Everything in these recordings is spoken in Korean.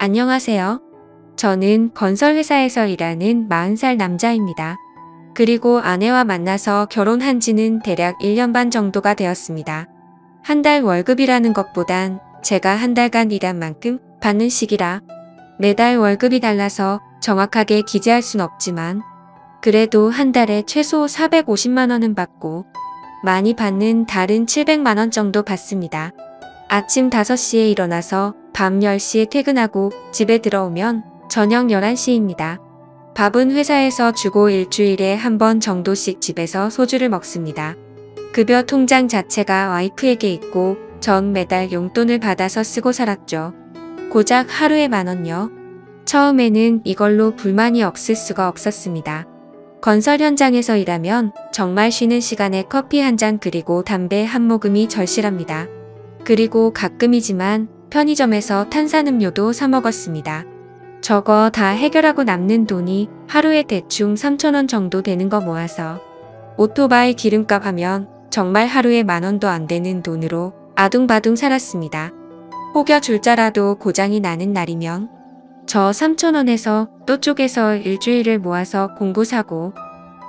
안녕하세요. 저는 건설회사에서 일하는 40살 남자입니다. 그리고 아내와 만나서 결혼한 지는 대략 1년 반 정도가 되었습니다. 한 달 월급이라는 것보단 제가 한 달간 일한 만큼 받는 식이라 매달 월급이 달라서 정확하게 기재할 순 없지만 그래도 한 달에 최소 450만 원은 받고 많이 받는 달은 700만 원 정도 받습니다. 아침 5시에 일어나서 밤 10시에 퇴근하고 집에 들어오면 저녁 11시입니다. 밥은 회사에서 주고 일주일에 한 번 정도씩 집에서 소주를 먹습니다. 급여 통장 자체가 와이프에게 있고 전 매달 용돈을 받아서 쓰고 살았죠. 고작 하루에 10,000원요. 처음에는 이걸로 불만이 없을 수가 없었습니다. 건설 현장에서 일하면 정말 쉬는 시간에 커피 한 잔 그리고 담배 한 모금이 절실합니다. 그리고 가끔이지만 편의점에서 탄산음료도 사 먹었습니다. 저거 다 해결하고 남는 돈이 하루에 대충 3,000원 정도 되는 거 모아서 오토바이 기름값 하면 정말 하루에 10,000원도 안 되는 돈으로 아둥바둥 살았습니다. 혹여 줄자라도 고장이 나는 날이면 저 3,000원에서 또 쪼개서 일주일을 모아서 공구 사고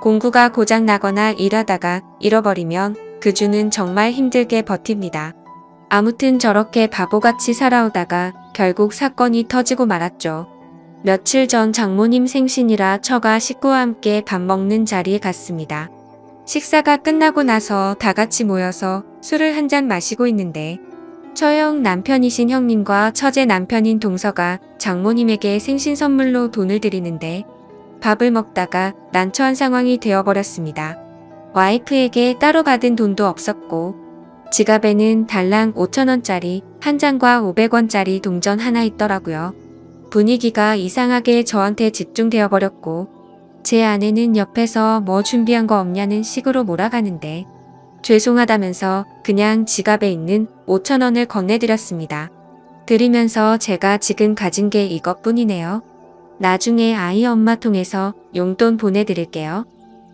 공구가 고장 나거나 일하다가 잃어버리면 그 주는 정말 힘들게 버팁니다. 아무튼 저렇게 바보같이 살아오다가 결국 사건이 터지고 말았죠. 며칠 전 장모님 생신이라 처가 식구와 함께 밥 먹는 자리에 갔습니다. 식사가 끝나고 나서 다 같이 모여서 술을 한 잔 마시고 있는데 처형 남편이신 형님과 처제 남편인 동서가 장모님에게 생신 선물로 돈을 드리는데 밥을 먹다가 난처한 상황이 되어버렸습니다. 와이프에게 따로 받은 돈도 없었고 지갑에는 달랑 5,000원짜리 한 장과 500원짜리 동전 하나 있더라고요. 분위기가 이상하게 저한테 집중되어 버렸고 제 아내는 옆에서 뭐 준비한 거 없냐는 식으로 몰아가는데 죄송하다면서 그냥 지갑에 있는 5,000원을 건네드렸습니다. 드리면서 제가 지금 가진 게 이것뿐이네요. 나중에 아이 엄마 통해서 용돈 보내드릴게요.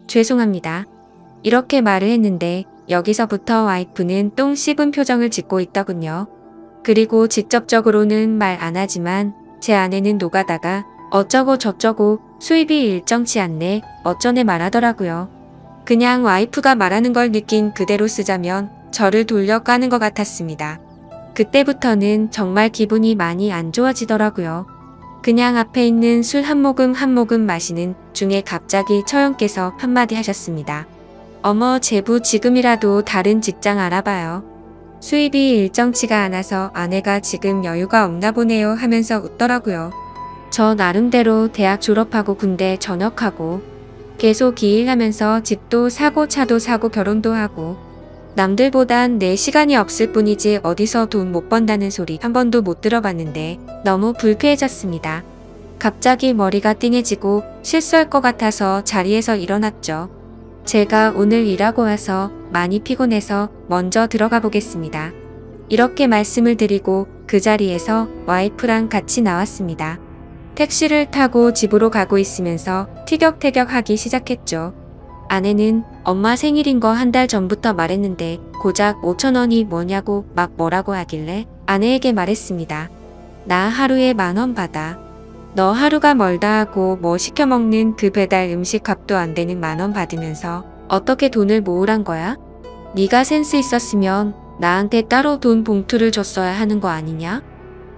죄송합니다. 이렇게 말을 했는데 여기서부터 와이프는 똥 씹은 표정을 짓고 있더군요. 그리고 직접적으로는 말 안 하지만 제 아내는 노가다가 어쩌고 저쩌고 수입이 일정치 않네 어쩌네 말하더라고요. 그냥 와이프가 말하는 걸 느낀 그대로 쓰자면 저를 돌려 까는 것 같았습니다. 그때부터는 정말 기분이 많이 안 좋아지더라고요. 그냥 앞에 있는 술 한 모금 한 모금 마시는 중에 갑자기 처형께서 한마디 하셨습니다. 어머 제부 지금이라도 다른 직장 알아봐요. 수입이 일정치가 않아서 아내가 지금 여유가 없나 보네요 하면서 웃더라고요. 저 나름대로 대학 졸업하고 군대 전역하고 계속 일하면서 집도 사고 차도 사고 결혼도 하고 남들보단 내 시간이 없을 뿐이지 어디서 돈 못 번다는 소리 한 번도 못 들어봤는데 너무 불쾌해졌습니다. 갑자기 머리가 띵해지고 실수할 것 같아서 자리에서 일어났죠. 제가 오늘 일하고 와서 많이 피곤해서 먼저 들어가 보겠습니다. 이렇게 말씀을 드리고 그 자리에서 와이프랑 같이 나왔습니다. 택시를 타고 집으로 가고 있으면서 티격태격 하기 시작했죠. 아내는 엄마 생일인 거 한 달 전부터 말했는데 고작 5,000원이 뭐냐고 막 뭐라고 하길래 아내에게 말했습니다. 나 하루에 10,000원 받아. 너 하루가 멀다 하고 뭐 시켜 먹는 그 배달 음식 값도 안 되는 10,000원 받으면서 어떻게 돈을 모으란 거야? 네가 센스 있었으면 나한테 따로 돈 봉투를 줬어야 하는 거 아니냐?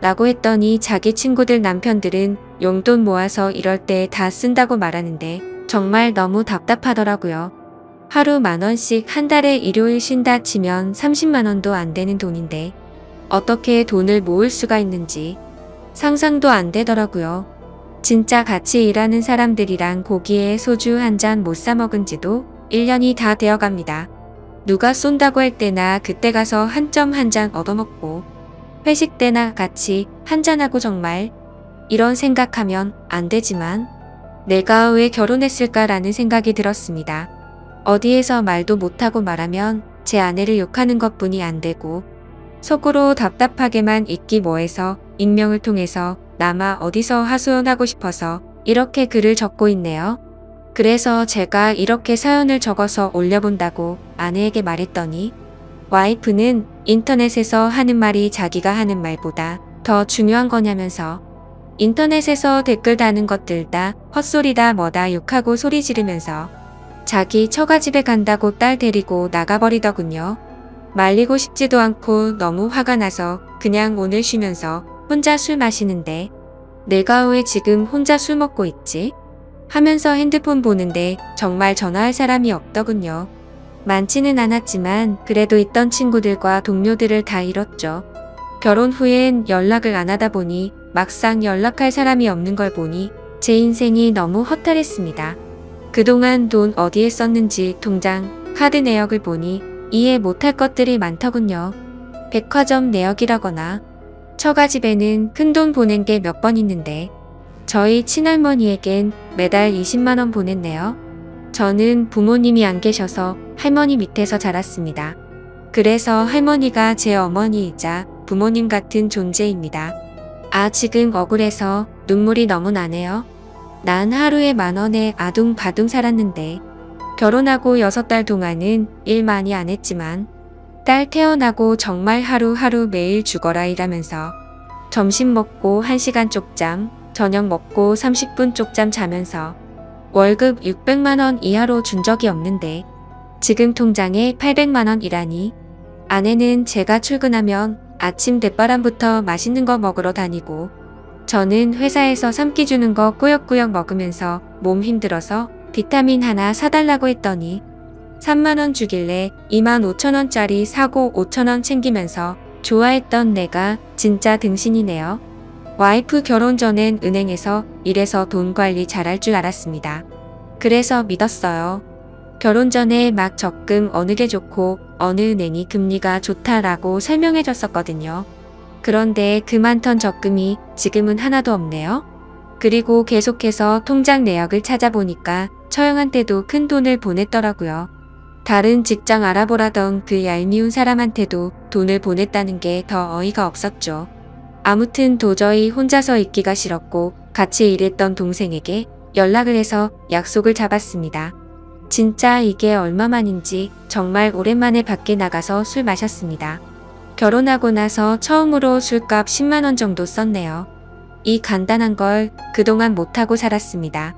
라고 했더니 자기 친구들 남편들은 용돈 모아서 이럴 때 다 쓴다고 말하는데 정말 너무 답답하더라고요. 하루 10,000원씩 한 달에 일요일 쉰다 치면 30만 원도 안 되는 돈인데 어떻게 돈을 모을 수가 있는지 상상도 안 되더라고요. 진짜 같이 일하는 사람들이랑 고기에 소주 한 잔 못 사 먹은 지도 1년이 다 되어갑니다. 누가 쏜다고 할 때나 그때 가서 한 점 한 잔 얻어먹고 회식 때나 같이 한잔하고 정말 이런 생각하면 안 되지만 내가 왜 결혼했을까라는 생각이 들었습니다. 어디에서 말도 못하고 말하면 제 아내를 욕하는 것뿐이 안 되고 속으로 답답하게만 있기 뭐해서 익명을 통해서 남아 어디서 하소연하고 싶어서 이렇게 글을 적고 있네요. 그래서 제가 이렇게 사연을 적어서 올려본다고 아내에게 말했더니 와이프는 인터넷에서 하는 말이 자기가 하는 말보다 더 중요한 거냐면서 인터넷에서 댓글 다는 것들 다 헛소리다 뭐다 욕하고 소리 지르면서 자기 처가집에 간다고 딸 데리고 나가버리더군요. 말리고 싶지도 않고 너무 화가 나서 그냥 오늘 쉬면서 혼자 술 마시는데 내가 왜 지금 혼자 술 먹고 있지? 하면서 핸드폰 보는데 정말 전화할 사람이 없더군요. 많지는 않았지만 그래도 있던 친구들과 동료들을 다 잃었죠. 결혼 후엔 연락을 안 하다 보니 막상 연락할 사람이 없는 걸 보니 제 인생이 너무 허탈했습니다. 그동안 돈 어디에 썼는지 통장, 카드 내역을 보니 이해 못할 것들이 많더군요. 백화점 내역이라거나 처가집에는 큰돈 보낸 게 몇 번 있는데 저희 친할머니에겐 매달 20만 원 보냈네요. 저는 부모님이 안 계셔서 할머니 밑에서 자랐습니다. 그래서 할머니가 제 어머니이자 부모님 같은 존재입니다. 지금 억울해서 눈물이 너무 나네요. 난 하루에 10,000원에 아둥바둥 살았는데 결혼하고 6달 동안은 일 많이 안 했지만 딸 태어나고 정말 하루하루 매일 죽어라 일하면서 점심 먹고 1시간 쪽잠, 저녁 먹고 30분 쪽잠 자면서 월급 600만 원 이하로 준 적이 없는데 지금 통장에 800만 원이라니. 아내는 제가 출근하면 아침 대바람부터 맛있는 거 먹으러 다니고 저는 회사에서 삼키 주는 거 꾸역꾸역 먹으면서 몸 힘들어서 비타민 하나 사달라고 했더니 3만 원 주길래 25,000원짜리 사고 5,000원 챙기면서 좋아했던 내가 진짜 등신이네요. 와이프 결혼 전엔 은행에서 일해서 돈 관리 잘할 줄 알았습니다. 그래서 믿었어요. 결혼 전에 막 적금 어느 게 좋고 어느 은행이 금리가 좋다라고 설명해 줬었거든요. 그런데 그 많던 적금이 지금은 하나도 없네요. 그리고 계속해서 통장 내역을 찾아보니까 처형한테도 큰 돈을 보냈더라고요. 다른 직장 알아보라던 그 얄미운 사람한테도 돈을 보냈다는 게 더 어이가 없었죠. 아무튼 도저히 혼자서 있기가 싫었고 같이 일했던 동생에게 연락을 해서 약속을 잡았습니다. 진짜 이게 얼마만인지 정말 오랜만에 밖에 나가서 술 마셨습니다. 결혼하고 나서 처음으로 술값 10만 원 정도 썼네요. 이 간단한 걸 그동안 못하고 살았습니다.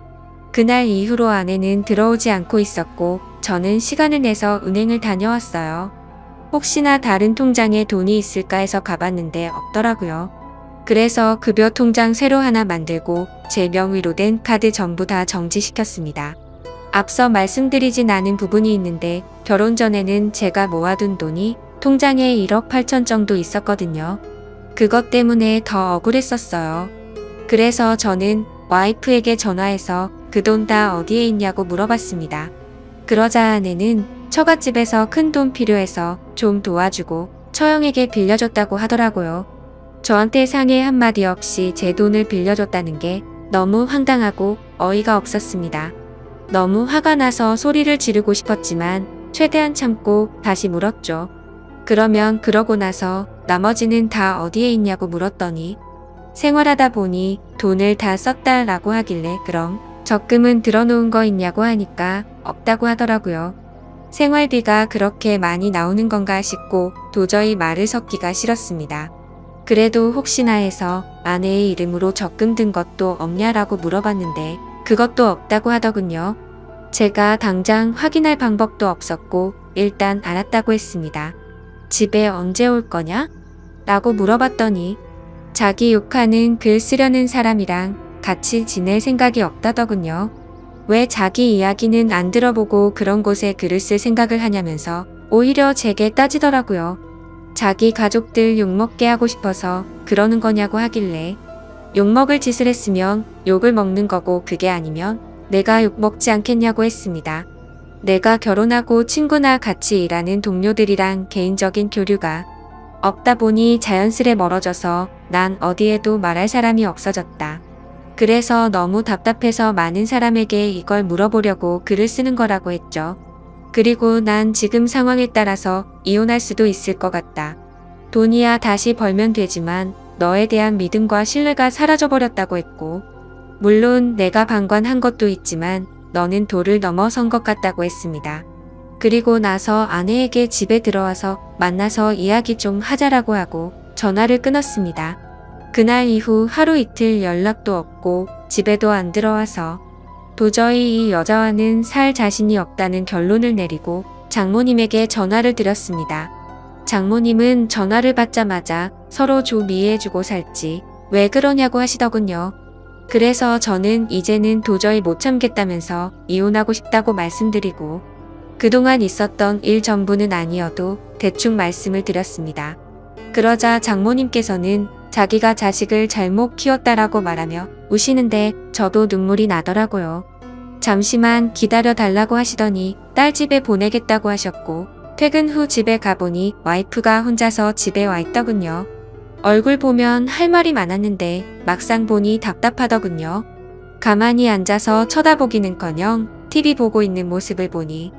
그날 이후로 아내는 들어오지 않고 있었고 저는 시간을 내서 은행을 다녀왔어요. 혹시나 다른 통장에 돈이 있을까 해서 가봤는데 없더라고요. 그래서 급여 통장 새로 하나 만들고 제 명의로 된 카드 전부 다 정지시켰습니다. 앞서 말씀드리진 않은 부분이 있는데 결혼 전에는 제가 모아둔 돈이 통장에 1억 8천 정도 있었거든요. 그것 때문에 더 억울했었어요. 그래서 저는 와이프에게 전화해서 그 돈 다 어디에 있냐고 물어봤습니다. 그러자 아내는 처갓집에서 큰 돈 필요해서 좀 도와주고 처형에게 빌려줬다고 하더라고요. 저한테 상의 한마디 없이 제 돈을 빌려줬다는 게 너무 황당하고 어이가 없었습니다. 너무 화가 나서 소리를 지르고 싶었지만 최대한 참고 다시 물었죠. 그러면 그러고 나서 나머지는 다 어디에 있냐고 물었더니 생활하다 보니 돈을 다 썼다라고 하길래 그럼 적금은 들어놓은 거 있냐고 하니까 없다고 하더라고요. 생활비가 그렇게 많이 나오는 건가 싶고 도저히 말을 섞기가 싫었습니다. 그래도 혹시나 해서 아내의 이름으로 적금 든 것도 없냐라고 물어봤는데 그것도 없다고 하더군요. 제가 당장 확인할 방법도 없었고 일단 알았다고 했습니다. 집에 언제 올 거냐? 라고 물어봤더니 자기 욕하는 글 쓰려는 사람이랑 같이 지낼 생각이 없다더군요. 왜 자기 이야기는 안 들어보고 그런 곳에 글을 쓸 생각을 하냐면서 오히려 제게 따지더라고요. 자기 가족들 욕먹게 하고 싶어서 그러는 거냐고 하길래 욕먹을 짓을 했으면 욕을 먹는 거고 그게 아니면 내가 욕먹지 않겠냐고 했습니다. 내가 결혼하고 친구나 같이 일하는 동료들이랑 개인적인 교류가 없다 보니 자연스레 멀어져서 난 어디에도 말할 사람이 없어졌다. 그래서 너무 답답해서 많은 사람에게 이걸 물어보려고 글을 쓰는 거라고 했죠. 그리고 난 지금 상황에 따라서 이혼할 수도 있을 것 같다. 돈이야 다시 벌면 되지만 너에 대한 믿음과 신뢰가 사라져버렸다고 했고 물론 내가 방관한 것도 있지만 너는 도를 넘어선 것 같다고 했습니다. 그리고 나서 아내에게 집에 들어와서 만나서 이야기 좀 하자라고 하고 전화를 끊었습니다. 그날 이후 하루 이틀 연락도 없고 집에도 안 들어와서 도저히 이 여자와는 살 자신이 없다는 결론을 내리고 장모님에게 전화를 드렸습니다. 장모님은 전화를 받자마자 서로 좀 이해해주고 살지 왜 그러냐고 하시더군요. 그래서 저는 이제는 도저히 못 참겠다면서 이혼하고 싶다고 말씀드리고 그동안 있었던 일 전부는 아니어도 대충 말씀을 드렸습니다. 그러자 장모님께서는 자기가 자식을 잘못 키웠다라고 말하며 우시는데 저도 눈물이 나더라고요. 잠시만 기다려 달라고 하시더니 딸 집에 보내겠다고 하셨고 퇴근 후 집에 가보니 와이프가 혼자서 집에 와 있더군요. 얼굴 보면 할 말이 많았는데 막상 보니 답답하더군요. 가만히 앉아서 쳐다보기는커녕 TV 보고 있는 모습을 보니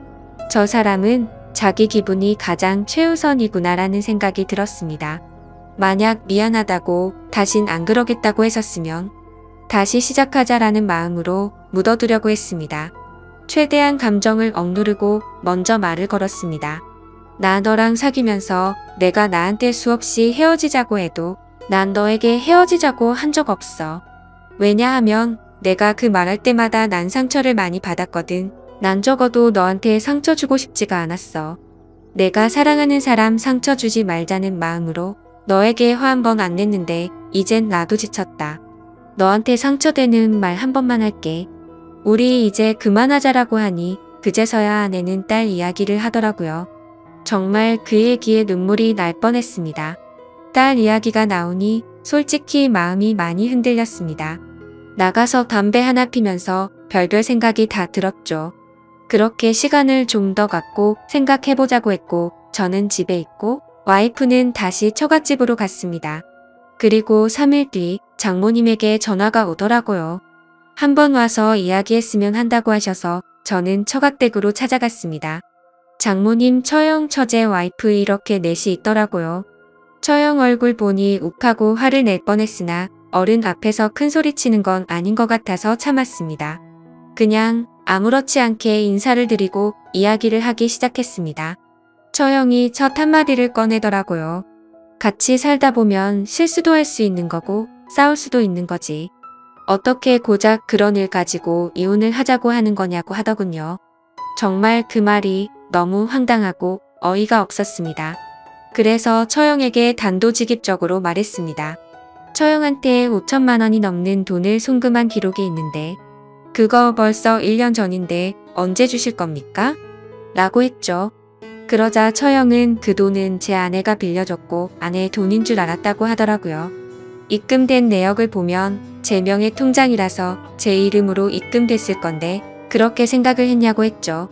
저 사람은 자기 기분이 가장 최우선이구나라는 생각이 들었습니다. 만약 미안하다고 다신 안 그러겠다고 했었으면 다시 시작하자라는 마음으로 묻어두려고 했습니다. 최대한 감정을 억누르고 먼저 말을 걸었습니다. 나 너랑 사귀면서 내가 나한테 수없이 헤어지자고 해도 난 너에게 헤어지자고 한 적 없어. 왜냐하면 내가 그 말할 때마다 난 상처를 많이 받았거든. 난 적어도 너한테 상처 주고 싶지가 않았어. 내가 사랑하는 사람 상처 주지 말자는 마음으로 너에게 화 한 번 안 냈는데 이젠 나도 지쳤다. 너한테 상처되는 말 한 번만 할게. 우리 이제 그만하자라고 하니 그제서야 아내는 딸 이야기를 하더라고요. 정말 그 얘기에 눈물이 날 뻔했습니다. 딸 이야기가 나오니 솔직히 마음이 많이 흔들렸습니다. 나가서 담배 하나 피면서 별별 생각이 다 들었죠. 그렇게 시간을 좀 더 갖고 생각해보자고 했고 저는 집에 있고 와이프는 다시 처갓집으로 갔습니다. 그리고 3일 뒤 장모님에게 전화가 오더라고요. 한번 와서 이야기했으면 한다고 하셔서 저는 처갓댁으로 찾아갔습니다. 장모님 처형 처제 와이프 이렇게 넷이 있더라고요. 처형 얼굴 보니 욱하고 화를 낼 뻔했으나 어른 앞에서 큰 소리 치는 건 아닌 것 같아서 참았습니다. 그냥 아무렇지 않게 인사를 드리고 이야기를 하기 시작했습니다. 처형이 첫 한마디를 꺼내더라고요. 같이 살다 보면 실수도 할 수 있는 거고 싸울 수도 있는 거지. 어떻게 고작 그런 일 가지고 이혼을 하자고 하는 거냐고 하더군요. 정말 그 말이 너무 황당하고 어이가 없었습니다. 그래서 처형에게 단도직입적으로 말했습니다. 처형한테 5천만 원이 넘는 돈을 송금한 기록이 있는데 그거 벌써 1년 전인데 언제 주실 겁니까? 라고 했죠. 그러자 처형은 그 돈은 제 아내가 빌려줬고 아내의 돈인 줄 알았다고 하더라고요. 입금된 내역을 보면 제 명의 통장이라서 제 이름으로 입금됐을 건데 그렇게 생각을 했냐고 했죠.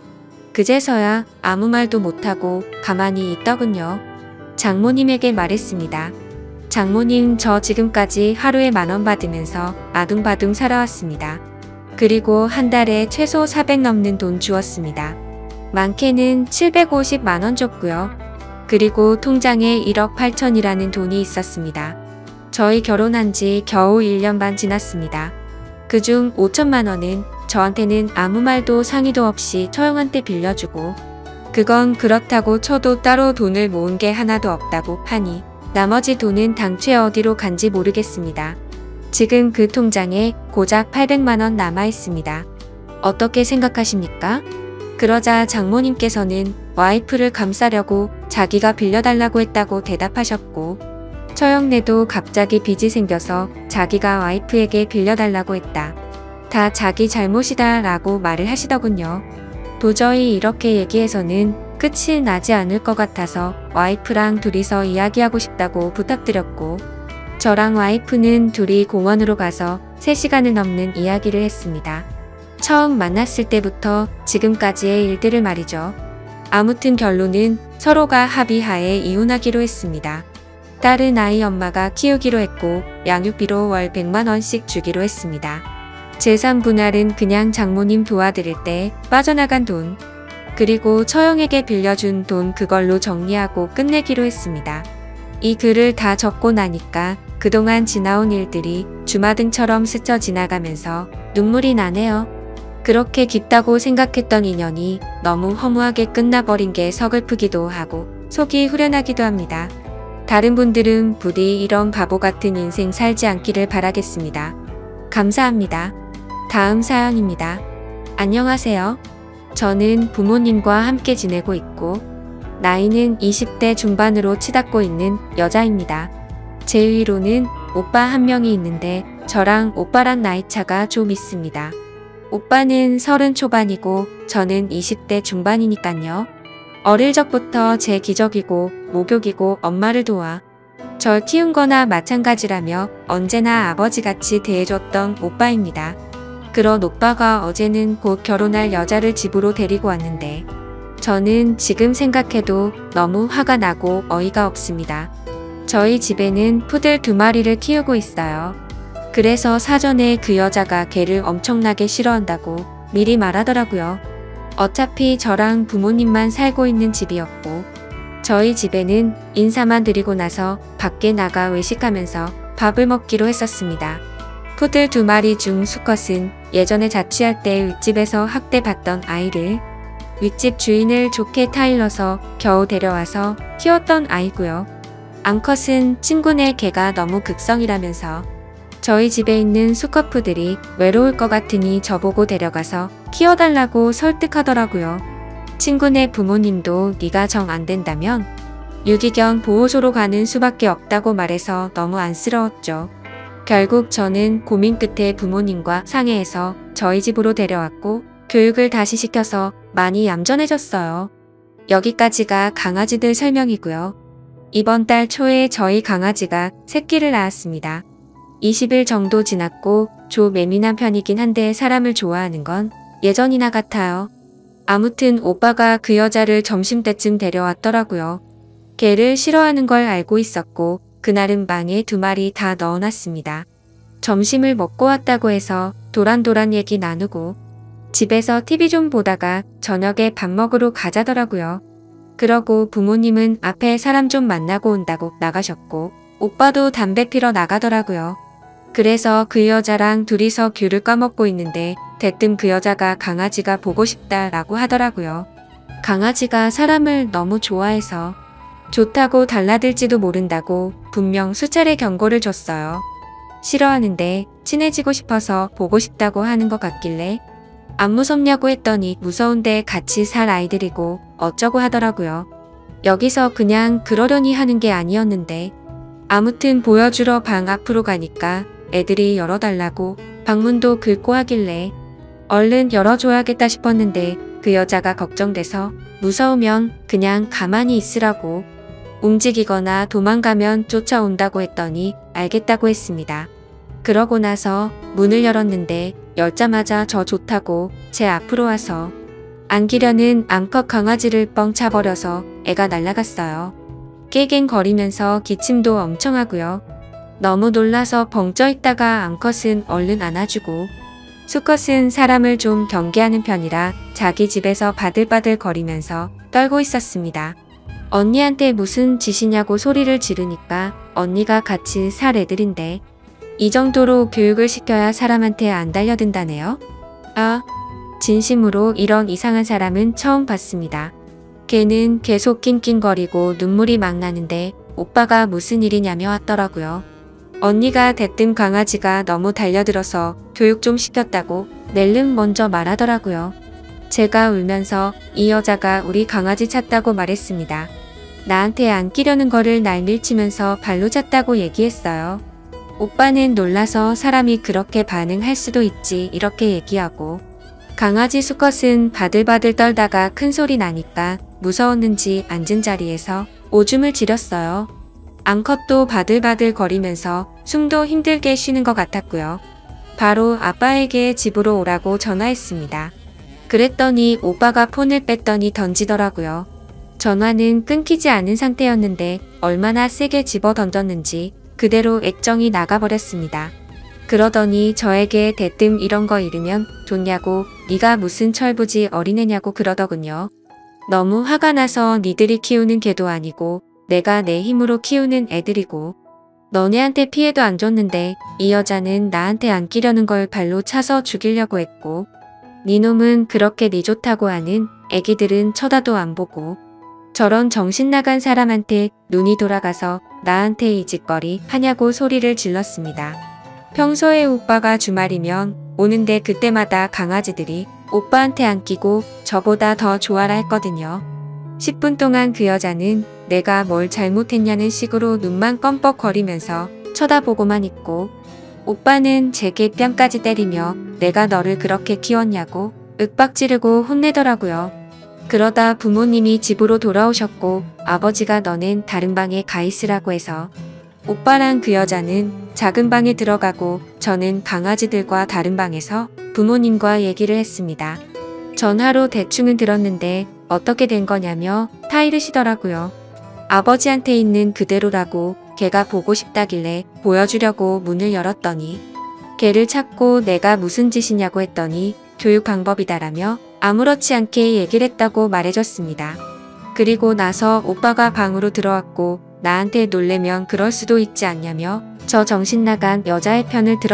그제서야 아무 말도 못하고 가만히 있더군요. 장모님에게 말했습니다. 장모님 저 지금까지 하루에 10,000원 받으면서 아둥바둥 살아왔습니다. 그리고 한 달에 최소 400 넘는 돈 주었습니다. 많게는 750만 원 줬고요. 그리고 통장에 1억 8천이라는 돈이 있었습니다. 저희 결혼한 지 겨우 1년 반 지났습니다. 그중 5천만 원은 저한테는 아무 말도 상의도 없이 처형한테 빌려주고 그건 그렇다고 쳐도 따로 돈을 모은 게 하나도 없다고 하니 나머지 돈은 당최 어디로 간지 모르겠습니다. 지금 그 통장에 고작 800만 원 남아 있습니다. 어떻게 생각하십니까? 그러자 장모님께서는 와이프를 감싸려고 자기가 빌려달라고 했다고 대답하셨고 처형네도 갑자기 빚이 생겨서 자기가 와이프에게 빌려달라고 했다. 다 자기 잘못이다 라고 말을 하시더군요. 도저히 이렇게 얘기해서는 끝이 나지 않을 것 같아서 와이프랑 둘이서 이야기하고 싶다고 부탁드렸고 저랑 와이프는 둘이 공원으로 가서 3시간을 넘는 이야기를 했습니다. 처음 만났을 때부터 지금까지의 일들을 말이죠. 아무튼 결론은 서로가 합의하에 이혼하기로 했습니다. 딸은 아이 엄마가 키우기로 했고 양육비로 월 100만 원씩 주기로 했습니다. 재산 분할은 그냥 장모님 도와드릴 때 빠져나간 돈, 그리고 처형에게 빌려준 돈 그걸로 정리하고 끝내기로 했습니다. 이 글을 다 적고 나니까 그동안 지나온 일들이 주마등처럼 스쳐 지나가면서 눈물이 나네요. 그렇게 깊다고 생각했던 인연이 너무 허무하게 끝나버린 게 서글프기도 하고 속이 후련하기도 합니다. 다른 분들은 부디 이런 바보 같은 인생 살지 않기를 바라겠습니다. 감사합니다. 다음 사연입니다. 안녕하세요. 저는 부모님과 함께 지내고 있고 나이는 20대 중반으로 치닫고 있는 여자입니다. 제 위로는 오빠 한 명이 있는데 저랑 오빠랑 나이 차가 좀 있습니다. 오빠는 30 초반이고 저는 20대 중반이니깐요. 어릴 적부터 제 기적이고 목욕이고 엄마를 도와 절 키운 거나 마찬가지라며 언제나 아버지같이 대해줬던 오빠입니다. 그런 오빠가 어제는 곧 결혼할 여자를 집으로 데리고 왔는데 저는 지금 생각해도 너무 화가 나고 어이가 없습니다. 저희 집에는 푸들 2마리를 키우고 있어요. 그래서 사전에 그 여자가 개를 엄청나게 싫어한다고 미리 말하더라고요. 어차피 저랑 부모님만 살고 있는 집이었고 저희 집에는 인사만 드리고 나서 밖에 나가 외식하면서 밥을 먹기로 했었습니다. 푸들 2마리 중 수컷은 예전에 자취할 때 윗집에서 학대받던 아이를 윗집 주인을 좋게 타일러서 겨우 데려와서 키웠던 아이고요. 암컷은 친구네 개가 너무 극성이라면서 저희 집에 있는 수컷푸들이 외로울 것 같으니 저보고 데려가서 키워달라고 설득하더라고요. 친구네 부모님도 네가 정 안 된다면 유기견 보호소로 가는 수밖에 없다고 말해서 너무 안쓰러웠죠. 결국 저는 고민 끝에 부모님과 상의해서 저희 집으로 데려왔고 교육을 다시 시켜서 많이 얌전해졌어요. 여기까지가 강아지들 설명이고요. 이번 달 초에 저희 강아지가 새끼를 낳았습니다. 20일 정도 지났고 좀 예민한 편이긴 한데 사람을 좋아하는 건 예전이나 같아요. 아무튼 오빠가 그 여자를 점심때쯤 데려왔더라고요. 개를 싫어하는 걸 알고 있었고 그날은 방에 2마리 다 넣어놨습니다. 점심을 먹고 왔다고 해서 도란도란 얘기 나누고 집에서 TV 좀 보다가 저녁에 밥 먹으러 가자더라고요. 그러고 부모님은 앞에 사람 좀 만나고 온다고 나가셨고 오빠도 담배 피러 나가더라고요. 그래서 그 여자랑 둘이서 귤을 까먹고 있는데 대뜸 그 여자가 강아지가 보고 싶다라고 하더라고요. 강아지가 사람을 너무 좋아해서 좋다고 달라들지도 모른다고 분명 수차례 경고를 줬어요. 싫어하는데 친해지고 싶어서 보고 싶다고 하는 것 같길래 안 무섭냐고 했더니 무서운데 같이 살 아이들이고 어쩌고 하더라고요. 여기서 그냥 그러려니 하는 게 아니었는데 아무튼 보여주러 방 앞으로 가니까 애들이 열어달라고 방문도 긁고 하길래 얼른 열어줘야겠다 싶었는데 그 여자가 걱정돼서 무서우면 그냥 가만히 있으라고 움직이거나 도망가면 쫓아온다고 했더니 알겠다고 했습니다. 그러고 나서 문을 열었는데 열자마자 저 좋다고 제 앞으로 와서 안기려는 암컷 강아지를 뻥 차버려서 애가 날아갔어요. 깨갱거리면서 기침도 엄청 하고요. 너무 놀라서 벙쪄 있다가 암컷은 얼른 안아주고 수컷은 사람을 좀 경계하는 편이라 자기 집에서 바들바들 거리면서 떨고 있었습니다. 언니한테 무슨 짓이냐고 소리를 지르니까 언니가 같이 살 애들인데 이 정도로 교육을 시켜야 사람한테 안 달려든다네요. 아, 진심으로 이런 이상한 사람은 처음 봤습니다. 걔는 계속 낑낑거리고 눈물이 막 나는데 오빠가 무슨 일이냐며 왔더라고요. 언니가 대뜸 강아지가 너무 달려들어서 교육 좀 시켰다고 낼름 먼저 말하더라고요. 제가 울면서 이 여자가 우리 강아지 찾다고 말했습니다. 나한테 안기려는 거를 날 밀치면서 발로 찼다고 얘기했어요. 오빠는 놀라서 사람이 그렇게 반응할 수도 있지 이렇게 얘기하고 강아지 수컷은 바들바들 떨다가 큰 소리 나니까 무서웠는지 앉은 자리에서 오줌을 지렸어요. 암컷도 바들바들 거리면서 숨도 힘들게 쉬는 것 같았고요. 바로 아빠에게 집으로 오라고 전화했습니다. 그랬더니 오빠가 폰을 뺐더니 던지더라고요. 전화는 끊기지 않은 상태였는데 얼마나 세게 집어 던졌는지 그대로 액정이 나가버렸습니다. 그러더니 저에게 대뜸 이런 거 잃으면 좋냐고 네가 무슨 철부지 어린애냐고 그러더군요. 너무 화가 나서 니들이 키우는 개도 아니고 내가 내 힘으로 키우는 애들이고 너네한테 피해도 안 줬는데 이 여자는 나한테 안기려는 걸 발로 차서 죽이려고 했고 니놈은 그렇게 니 좋다고 하는 애기들은 쳐다도 안 보고 저런 정신 나간 사람한테 눈이 돌아가서 나한테 이 짓거리 하냐고 소리를 질렀습니다. 평소에 오빠가 주말이면 오는데 그때마다 강아지들이 오빠한테 안기고 저보다 더 좋아라 했거든요. 10분 동안 그 여자는 내가 뭘 잘못했냐는 식으로 눈만 껌뻑거리면서 쳐다보고만 있고 오빠는 제게 뺨까지 때리며 내가 너를 그렇게 키웠냐고 윽박지르고 혼내더라고요. 그러다 부모님이 집으로 돌아오셨고 아버지가 너는 다른 방에 가 있으라고 해서 오빠랑 그 여자는 작은 방에 들어가고 저는 강아지들과 다른 방에서 부모님과 얘기를 했습니다. 전화로 대충은 들었는데 어떻게 된 거냐며 타이르시더라고요. 아버지한테 있는 그대로라고 걔가 보고 싶다길래 보여주려고 문을 열었더니 걔를 찾고 내가 무슨 짓이냐고 했더니 교육 방법이다라며 아무렇지 않게 얘기를 했다고 말해줬습니다. 그리고 나서 오빠가 방으로 들어왔고 나한테 놀래면 그럴 수도 있지 않냐며 저 정신 나간 여자의 편을 들었